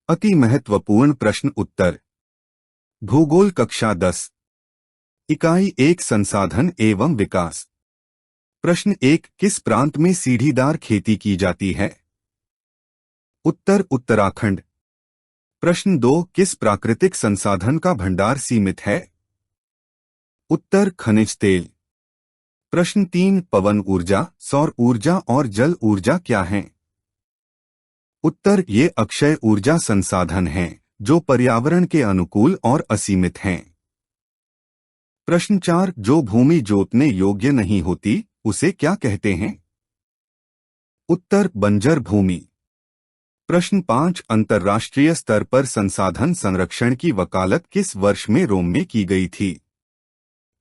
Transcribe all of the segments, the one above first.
अति महत्वपूर्ण प्रश्न उत्तर। भूगोल कक्षा 10। इकाई 1 संसाधन एवं विकास। प्रश्न 1 किस प्रांत में सीढ़ीदार खेती की जाती है? उत्तर उत्तराखंड। प्रश्न 2 किस प्राकृतिक संसाधन का भंडार सीमित है? उत्तर खनिज तेल। प्रश्न 3 पवन ऊर्जा, सौर ऊर्जा और जल ऊर्जा क्या हैं? उत्तर ये अक्षय ऊर्जा संसाधन हैं जो पर्यावरण के अनुकूल और असीमित हैं। प्रश्न 4 जो भूमि जोतने योग्य नहीं होती उसे क्या कहते हैं? उत्तर बंजर भूमि। प्रश्न 5 अंतर्राष्ट्रीय स्तर पर संसाधन संरक्षण की वकालत किस वर्ष में रोम में की गई थी?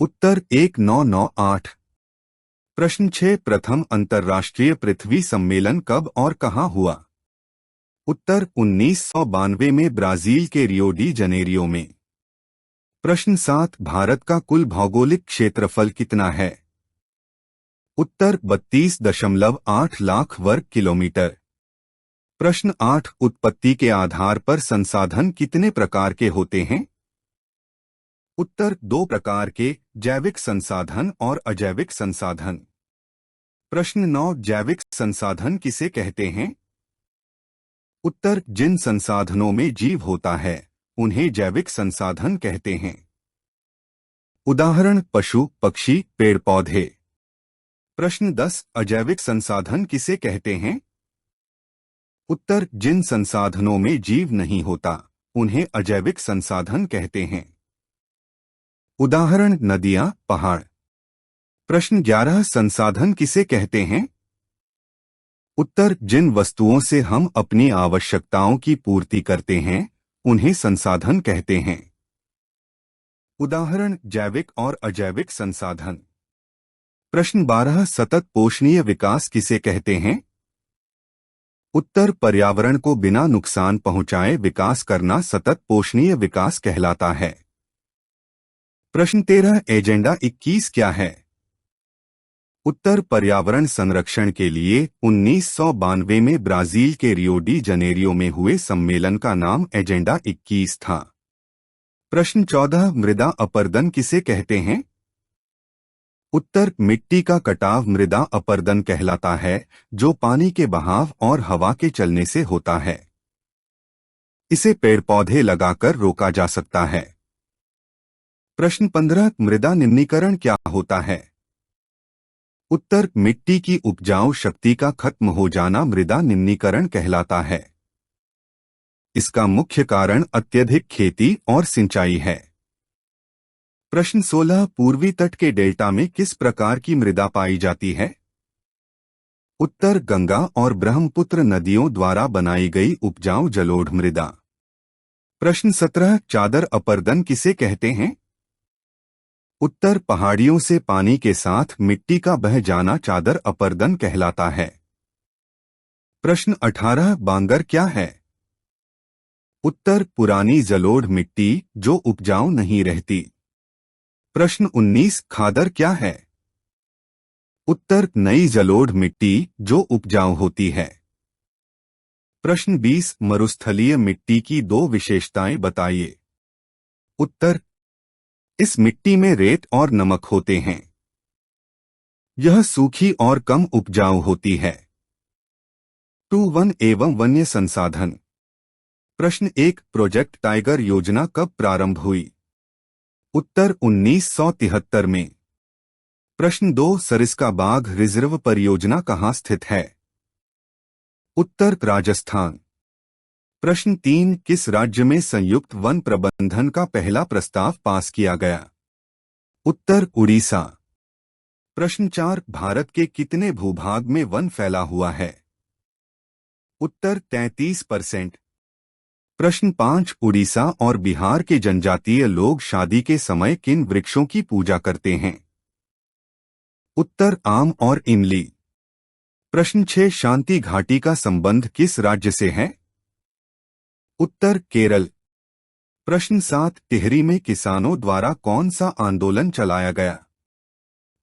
उत्तर 1998। प्रश्न 6 प्रथम अंतर्राष्ट्रीय पृथ्वी सम्मेलन कब और कहां हुआ? उत्तर 1992 में ब्राजील के रियो डी जनेरियो में। प्रश्न 7 भारत का कुल भौगोलिक क्षेत्रफल कितना है? उत्तर 32.8 लाख वर्ग किलोमीटर। प्रश्न 8 उत्पत्ति के आधार पर संसाधन कितने प्रकार के होते हैं? उत्तर 2 प्रकार के, जैविक संसाधन और अजैविक संसाधन। प्रश्न 9 जैविक संसाधन किसे कहते हैं? उत्तर जिन संसाधनों में जीव होता है उन्हें जैविक संसाधन कहते हैं। उदाहरण पशु, पक्षी, पेड़ पौधे। प्रश्न 10 अजैविक संसाधन किसे कहते हैं? उत्तर जिन संसाधनों में जीव नहीं होता उन्हें अजैविक संसाधन कहते हैं। उदाहरण नदियां, पहाड़। प्रश्न 11 संसाधन किसे कहते हैं? उत्तर जिन वस्तुओं से हम अपनी आवश्यकताओं की पूर्ति करते हैं उन्हें संसाधन कहते हैं। उदाहरण जैविक और अजैविक संसाधन। प्रश्न 12 सतत पोषणीय विकास किसे कहते हैं? उत्तर पर्यावरण को बिना नुकसान पहुंचाए विकास करना सतत पोषणीय विकास कहलाता है। प्रश्न 13 एजेंडा 21 क्या है? उत्तर पर्यावरण संरक्षण के लिए 1992 में ब्राजील के रियो डी जनेरियो में हुए सम्मेलन का नाम एजेंडा 21 था। प्रश्न 14 मृदा अपरदन किसे कहते हैं? उत्तर मिट्टी का कटाव मृदा अपरदन कहलाता है जो पानी के बहाव और हवा के चलने से होता है। इसे पेड़ पौधे लगाकर रोका जा सकता है। प्रश्न 15 मृदा निम्नीकरण क्या होता है? उत्तर मिट्टी की उपजाऊ शक्ति का खत्म हो जाना मृदा निम्नीकरण कहलाता है। इसका मुख्य कारण अत्यधिक खेती और सिंचाई है। प्रश्न 16 पूर्वी तट के डेल्टा में किस प्रकार की मृदा पाई जाती है? उत्तर गंगा और ब्रह्मपुत्र नदियों द्वारा बनाई गई उपजाऊ जलोढ़ मृदा। प्रश्न 17 चादर अपरदन किसे कहते हैं? उत्तर पहाड़ियों से पानी के साथ मिट्टी का बह जाना चादर अपरदन कहलाता है। प्रश्न 18 बांगर क्या है? उत्तर पुरानी जलोढ़ मिट्टी जो उपजाऊ नहीं रहती। प्रश्न 19 खादर क्या है? उत्तर नई जलोढ़ मिट्टी जो उपजाऊ होती है। प्रश्न 20 मरुस्थलीय मिट्टी की दो विशेषताएं बताइए। उत्तर इस मिट्टी में रेत और नमक होते हैं। यह सूखी और कम उपजाऊ होती है। वन एवं वन्य संसाधन। प्रश्न 1 प्रोजेक्ट टाइगर योजना कब प्रारंभ हुई? उत्तर 1973 में। प्रश्न 2 सरिस्का बाघ रिजर्व परियोजना कहाँ स्थित है? उत्तर राजस्थान। प्रश्न 3 किस राज्य में संयुक्त वन प्रबंधन का पहला प्रस्ताव पास किया गया? उत्तर उड़ीसा। प्रश्न 4 भारत के कितने भूभाग में वन फैला हुआ है? उत्तर 33%। प्रश्न 5 उड़ीसा और बिहार के जनजातीय लोग शादी के समय किन वृक्षों की पूजा करते हैं? उत्तर आम और इमली। प्रश्न 6 शांति घाटी का संबंध किस राज्य से है? उत्तर केरल। प्रश्न 7 टिहरी में किसानों द्वारा कौन सा आंदोलन चलाया गया?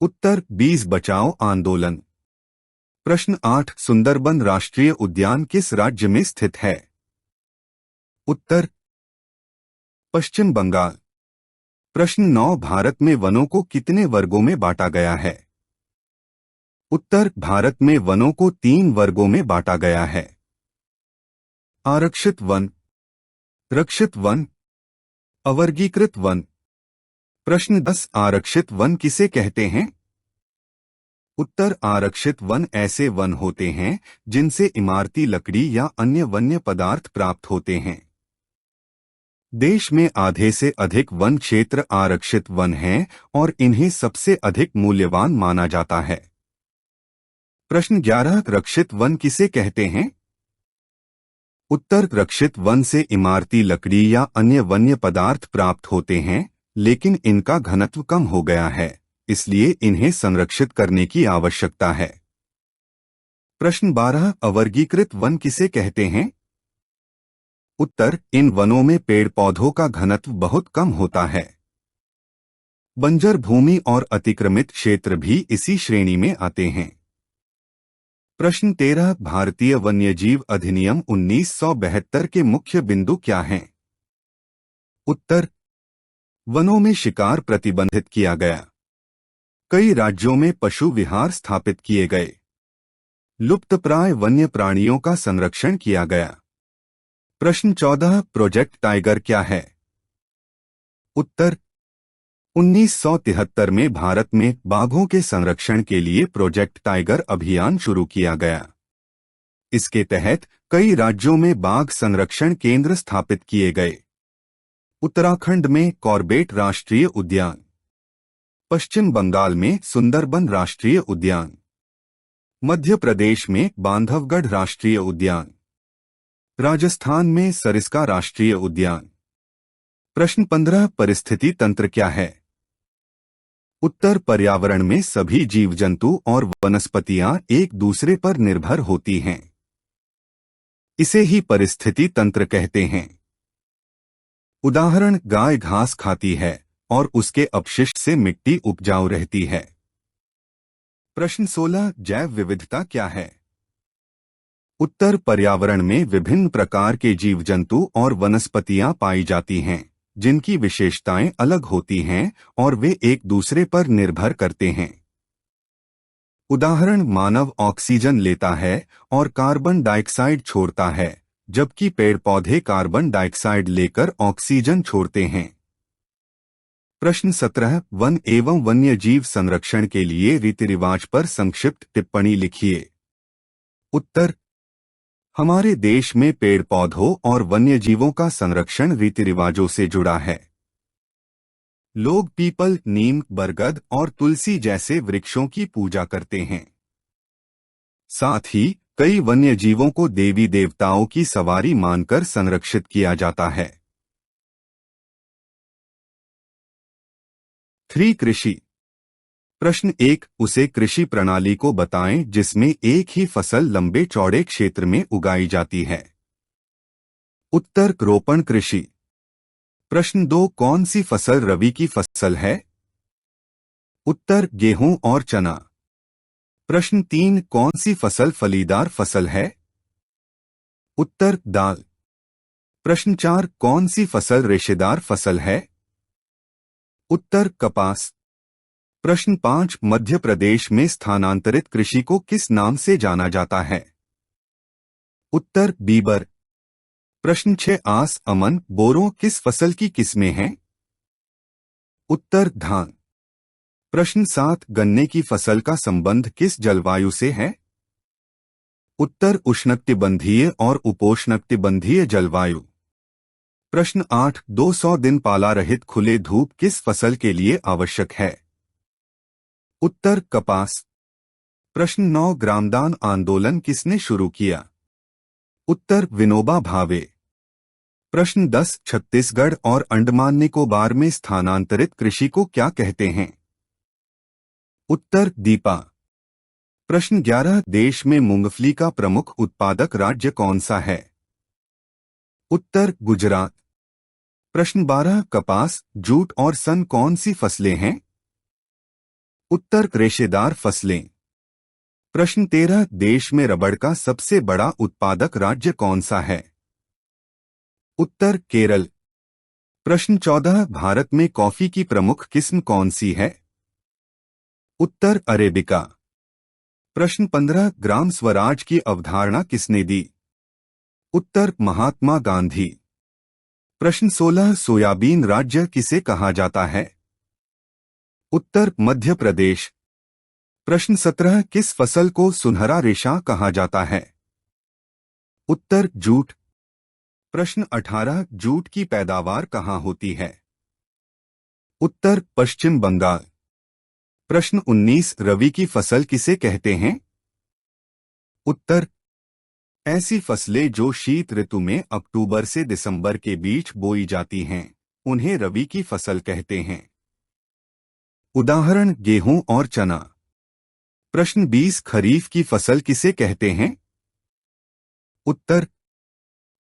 उत्तर बीज बचाओ आंदोलन। प्रश्न 8 सुंदरबन राष्ट्रीय उद्यान किस राज्य में स्थित है? उत्तर पश्चिम बंगाल। प्रश्न 9, भारत में वनों को कितने वर्गों में बांटा गया है? उत्तर, भारत में वनों को 3 वर्गों में बांटा गया है। आरक्षित वन, रक्षित वन, अवर्गीकृत वन। प्रश्न 10, आरक्षित वन किसे कहते हैं? उत्तर, आरक्षित वन ऐसे वन होते हैं जिनसे इमारती लकड़ी या अन्य वन्य पदार्थ प्राप्त होते हैं। देश में आधे से अधिक वन क्षेत्र आरक्षित वन हैं और इन्हें सबसे अधिक मूल्यवान माना जाता है। प्रश्न 11, रक्षित वन किसे कहते हैं? उत्तर, रक्षित वन से इमारती लकड़ी या अन्य वन्य पदार्थ प्राप्त होते हैं, लेकिन इनका घनत्व कम हो गया है, इसलिए इन्हें संरक्षित करने की आवश्यकता है। प्रश्न 12, अवर्गीकृत वन किसे कहते हैं? उत्तर, इन वनों में पेड़ पौधों का घनत्व बहुत कम होता है। बंजर भूमि और अतिक्रमित क्षेत्र भी इसी श्रेणी में आते हैं। प्रश्न 13, भारतीय वन्यजीव अधिनियम 1972 के मुख्य बिंदु क्या हैं? उत्तर, वनों में शिकार प्रतिबंधित किया गया। कई राज्यों में पशु विहार स्थापित किए गए। लुप्तप्राय वन्य प्राणियों का संरक्षण किया गया। प्रश्न 14, प्रोजेक्ट टाइगर क्या है? उत्तर, 1973 में भारत में बाघों के संरक्षण के लिए प्रोजेक्ट टाइगर अभियान शुरू किया गया। इसके तहत कई राज्यों में बाघ संरक्षण केंद्र स्थापित किए गए। उत्तराखंड में कॉर्बेट राष्ट्रीय उद्यान, पश्चिम बंगाल में सुंदरबन राष्ट्रीय उद्यान, मध्य प्रदेश में बांधवगढ़ राष्ट्रीय उद्यान, राजस्थान में सरिस्का राष्ट्रीय उद्यान। प्रश्न 15, परिस्थिति तंत्र क्या है? उत्तर, पर्यावरण में सभी जीव जंतु और वनस्पतियां एक दूसरे पर निर्भर होती हैं। इसे ही परिस्थिति तंत्र कहते हैं। उदाहरण, गाय घास खाती है और उसके अपशिष्ट से मिट्टी उपजाऊ रहती है। प्रश्न 16, जैव विविधता क्या है? उत्तर, पर्यावरण में विभिन्न प्रकार के जीव जंतु और वनस्पतियां पाई जाती हैं, जिनकी विशेषताएं अलग होती हैं और वे एक दूसरे पर निर्भर करते हैं। उदाहरण, मानव ऑक्सीजन लेता है और कार्बन डाइऑक्साइड छोड़ता है, जबकि पेड़ पौधे कार्बन डाइऑक्साइड लेकर ऑक्सीजन छोड़ते हैं। प्रश्न 17, वन एवं वन्य जीव संरक्षण के लिए रीति रिवाज पर संक्षिप्त टिप्पणी लिखिए। उत्तर, हमारे देश में पेड़ पौधों और वन्य जीवों का संरक्षण रीति रिवाजों से जुड़ा है। लोग पीपल, नीम, बरगद और तुलसी जैसे वृक्षों की पूजा करते हैं। साथ ही कई वन्य जीवों को देवी देवताओं की सवारी मानकर संरक्षित किया जाता है। 3, कृषि। प्रश्न 1, उसे कृषि प्रणाली को बताएं जिसमें एक ही फसल लंबे चौड़े क्षेत्र में उगाई जाती है। उत्तर, रोपण कृषि। प्रश्न 2, कौन सी फसल रबी की फसल है? उत्तर, गेहूं और चना। प्रश्न 3, कौन सी फसल फलीदार फसल है? उत्तर, दाल। प्रश्न 4, कौन सी फसल रेशेदार फसल है? उत्तर, कपास। प्रश्न 5, मध्य प्रदेश में स्थानांतरित कृषि को किस नाम से जाना जाता है? उत्तर, बीबर। प्रश्न 6, आस, अमन, बोरो किस फसल की किस्में हैं? उत्तर, धान। प्रश्न 7, गन्ने की फसल का संबंध किस जलवायु से है? उत्तर, उष्णकटिबंधीय और उपोष्णकटिबंधीय जलवायु। प्रश्न 8, 200 दिन पाला रहित खुले धूप किस फसल के लिए आवश्यक है? उत्तर, कपास। प्रश्न 9, ग्रामदान आंदोलन किसने शुरू किया? उत्तर, विनोबा भावे। प्रश्न 10, छत्तीसगढ़ और अंडमान निकोबार में स्थानांतरित कृषि को क्या कहते हैं? उत्तर, दीपा। प्रश्न 11, देश में मूंगफली का प्रमुख उत्पादक राज्य कौन सा है? उत्तर, गुजरात। प्रश्न 12, कपास, जूट और सन कौन सी फसलें हैं? उत्तर, रेशेदार फसलें। प्रश्न 13, देश में रबड़ का सबसे बड़ा उत्पादक राज्य कौन सा है? उत्तर केरल। प्रश्न 14 भारत में कॉफी की प्रमुख किस्म कौन सी है? उत्तर अरेबिका। प्रश्न 15 ग्राम स्वराज की अवधारणा किसने दी? उत्तर महात्मा गांधी। प्रश्न 16 सोयाबीन राज्य किसे कहा जाता है? उत्तर मध्य प्रदेश। प्रश्न 17 किस फसल को सुनहरा रेशा कहा जाता है? उत्तर जूट। प्रश्न 18 जूट की पैदावार कहाँ होती है? उत्तर पश्चिम बंगाल। प्रश्न 19 रबी की फसल किसे कहते हैं? उत्तर ऐसी फसलें जो शीत ऋतु में अक्टूबर से दिसंबर के बीच बोई जाती हैं, उन्हें रबी की फसल कहते हैं। उदाहरण गेहूं और चना। प्रश्न 20 खरीफ की फसल किसे कहते हैं? उत्तर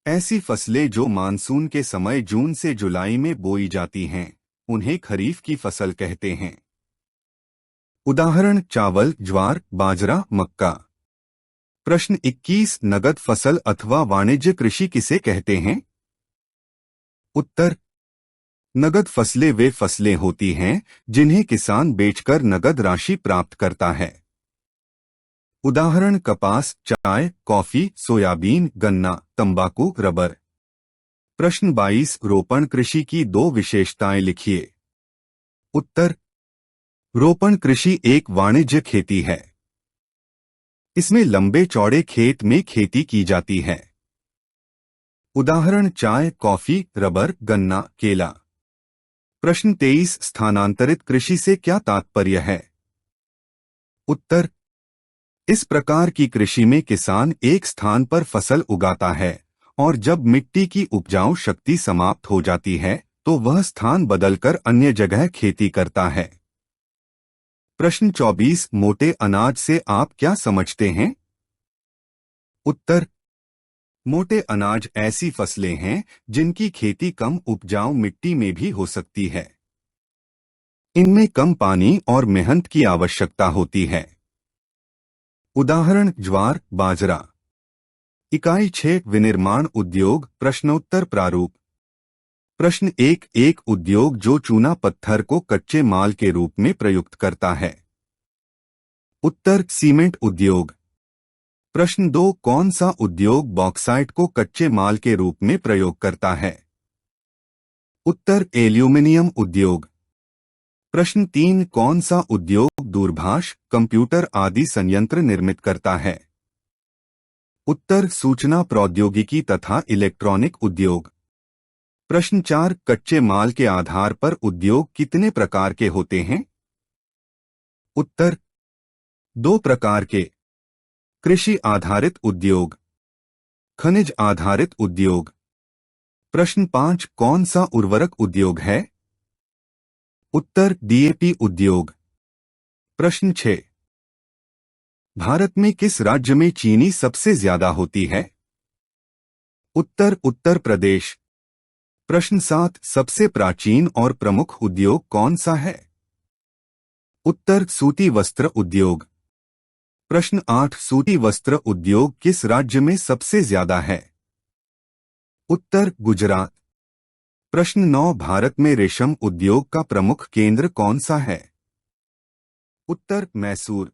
ऐसी फसलें जो मानसून के समय जून से जुलाई में बोई जाती हैं, उन्हें खरीफ की फसल कहते हैं। उदाहरण चावल, ज्वार, बाजरा, मक्का। प्रश्न 21 नगद फसल अथवा वाणिज्य कृषि किसे कहते हैं? उत्तर नगद फसलें वे फसलें होती हैं जिन्हें किसान बेचकर नगद राशि प्राप्त करता है। उदाहरण कपास, चाय, कॉफी, सोयाबीन, गन्ना, तंबाकू, रबर। प्रश्न 22 रोपण कृषि की दो विशेषताएं लिखिए। उत्तर रोपण कृषि एक वाणिज्य खेती है। इसमें लंबे चौड़े खेत में खेती की जाती है। उदाहरण चाय, कॉफी, रबर, गन्ना, केला। प्रश्न 23 स्थानांतरित कृषि से क्या तात्पर्य है? उत्तर इस प्रकार की कृषि में किसान एक स्थान पर फसल उगाता है और जब मिट्टी की उपजाऊ शक्ति समाप्त हो जाती है तो वह स्थान बदलकर अन्य जगह खेती करता है। प्रश्न 24 मोटे अनाज से आप क्या समझते हैं? उत्तर मोटे अनाज ऐसी फसलें हैं जिनकी खेती कम उपजाऊ मिट्टी में भी हो सकती है। इनमें कम पानी और मेहनत की आवश्यकता होती है। उदाहरण ज्वार, बाजरा। इकाई 6 विनिर्माण उद्योग प्रश्नोत्तर प्रारूप। प्रश्न 1 एक उद्योग जो चूना पत्थर को कच्चे माल के रूप में प्रयुक्त करता है। उत्तर सीमेंट उद्योग। प्रश्न 2 कौन सा उद्योग बॉक्साइट को कच्चे माल के रूप में प्रयोग करता है? उत्तर एल्यूमिनियम उद्योग। प्रश्न 3 कौन सा उद्योग दूरभाष, कंप्यूटर आदि संयंत्र निर्मित करता है? उत्तर सूचना प्रौद्योगिकी तथा इलेक्ट्रॉनिक उद्योग। प्रश्न 4 कच्चे माल के आधार पर उद्योग कितने प्रकार के होते हैं? उत्तर 2 प्रकार के। कृषि आधारित उद्योग, खनिज आधारित उद्योग। प्रश्न 5 कौन सा उर्वरक उद्योग है? उत्तर डीएपी उद्योग। प्रश्न 6 भारत में किस राज्य में चीनी सबसे ज्यादा होती है? उत्तर उत्तर प्रदेश। प्रश्न 7 सबसे प्राचीन और प्रमुख उद्योग कौन सा है? उत्तर सूती वस्त्र उद्योग। प्रश्न 8 सूती वस्त्र उद्योग किस राज्य में सबसे ज्यादा है? उत्तर गुजरात। प्रश्न 9 भारत में रेशम उद्योग का प्रमुख केंद्र कौन सा है? उत्तर मैसूर।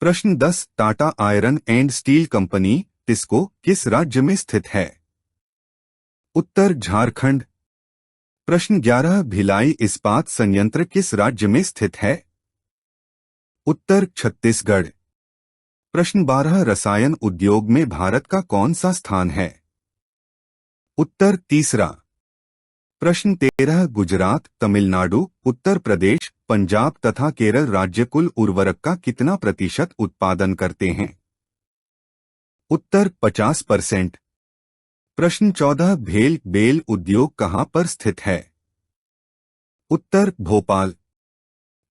प्रश्न 10 Tata iron and steel company TISCO किस राज्य में स्थित है? उत्तर झारखंड। प्रश्न 11 भिलाई इस्पात संयंत्र किस राज्य में स्थित है? उत्तर छत्तीसगढ़। प्रश्न 12 रसायन उद्योग में भारत का कौन सा स्थान है? उत्तर तीसरा। प्रश्न 13 गुजरात, तमिलनाडु, उत्तर प्रदेश, पंजाब तथा केरल राज्य कुल उर्वरक का कितना प्रतिशत उत्पादन करते हैं? उत्तर 50%। प्रश्न 14 भेल बेल उद्योग कहां पर स्थित है? उत्तर भोपाल।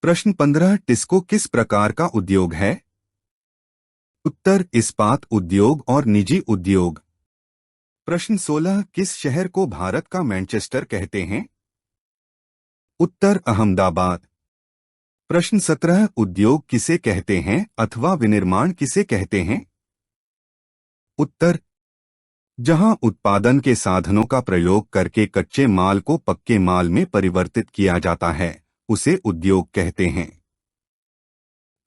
प्रश्न 15 टिस्को किस प्रकार का उद्योग है? उत्तर इस्पात उद्योग और निजी उद्योग। प्रश्न 16 किस शहर को भारत का मैनचेस्टर कहते हैं? उत्तर अहमदाबाद। प्रश्न 17 उद्योग किसे कहते हैं अथवा विनिर्माण किसे कहते हैं? उत्तर जहां उत्पादन के साधनों का प्रयोग करके कच्चे माल को पक्के माल में परिवर्तित किया जाता है, उसे उद्योग कहते हैं।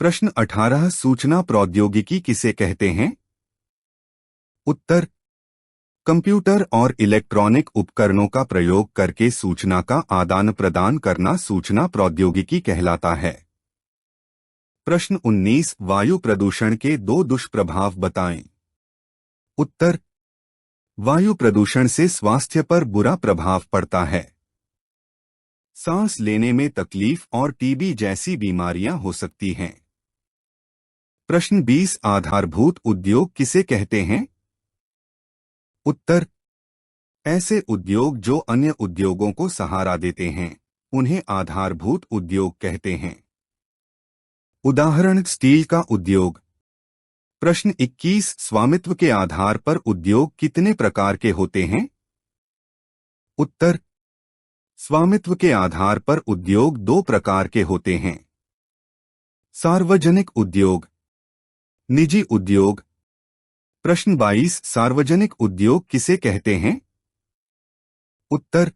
प्रश्न 18 सूचना प्रौद्योगिकी किसे कहते हैं? उत्तर कंप्यूटर और इलेक्ट्रॉनिक उपकरणों का प्रयोग करके सूचना का आदान प्रदान करना सूचना प्रौद्योगिकी कहलाता है। प्रश्न 19 वायु प्रदूषण के 2 दुष्प्रभाव बताएं। उत्तर वायु प्रदूषण से स्वास्थ्य पर बुरा प्रभाव पड़ता है। सांस लेने में तकलीफ और टीबी जैसी बीमारियां हो सकती हैं। प्रश्न 20 आधारभूत उद्योग किसे कहते हैं? उत्तर ऐसे उद्योग जो अन्य उद्योगों को सहारा देते हैं, उन्हें आधारभूत उद्योग कहते हैं। उदाहरण स्टील का उद्योग। प्रश्न 21 स्वामित्व के आधार पर उद्योग कितने प्रकार के होते हैं? उत्तर स्वामित्व के आधार पर उद्योग 2 प्रकार के होते हैं। सार्वजनिक उद्योग, निजी उद्योग। प्रश्न 22 सार्वजनिक उद्योग किसे कहते हैं? उत्तर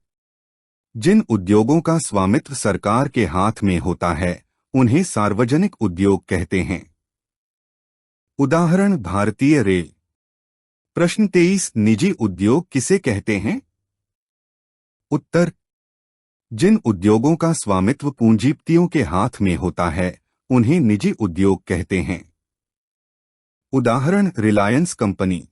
जिन उद्योगों का स्वामित्व सरकार के हाथ में होता है, उन्हें सार्वजनिक उद्योग कहते हैं। उदाहरण भारतीय रेल। प्रश्न 23 निजी उद्योग किसे कहते हैं? उत्तर जिन उद्योगों का स्वामित्व पूंजीपतियों के हाथ में होता है, उन्हें निजी उद्योग कहते हैं। उदाहरण रिलायंस कंपनी।